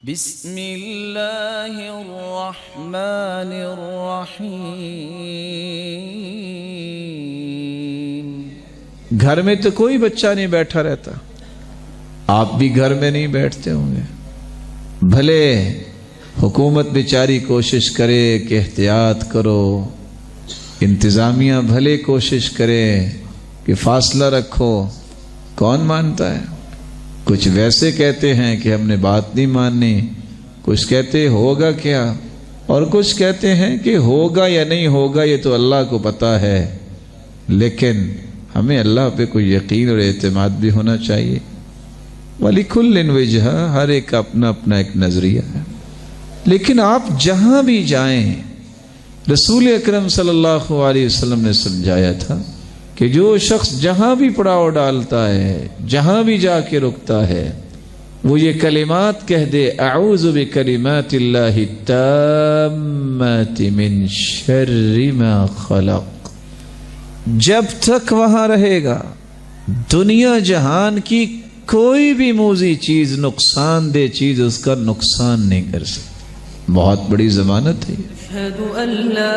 بسم اللہ الرحمن الرحیم۔ گھر میں تو کوئی بچہ نہیں بیٹھا رہتا، آپ بھی گھر میں نہیں بیٹھتے ہوں گے۔ بھلے حکومت بیچاری کوشش کرے کہ احتیاط کرو، انتظامیہ بھلے کوشش کرے کہ فاصلہ رکھو، کون مانتا ہے؟ کچھ ویسے کہتے ہیں کہ ہم نے بات نہیں ماننی، کچھ کہتے ہوگا کیا، اور کچھ کہتے ہیں کہ ہوگا یا نہیں ہوگا یہ تو اللہ کو پتا ہے، لیکن ہمیں اللہ پہ کوئی یقین اور اعتماد بھی ہونا چاہیے۔ وَلِكُلٍّ وِجْهَةٌ، ہر ایک کا اپنا اپنا ایک نظریہ ہے۔ لیکن آپ جہاں بھی جائیں، رسول اکرم صلی اللہ علیہ وسلم نے سمجھایا تھا کہ جو شخص جہاں بھی پڑاؤ ڈالتا ہے، جہاں بھی جا کے رکتا ہے، وہ یہ کلمات کہہ دے، اعوذ بکلمات اللہ التامات من شر ما خلق۔ جب تک وہاں رہے گا دنیا جہان کی کوئی بھی موذی چیز، نقصان دہ چیز اس کا نقصان نہیں کر سکتی۔ بہت بڑی ضمانت ہے۔ اشہد ان لا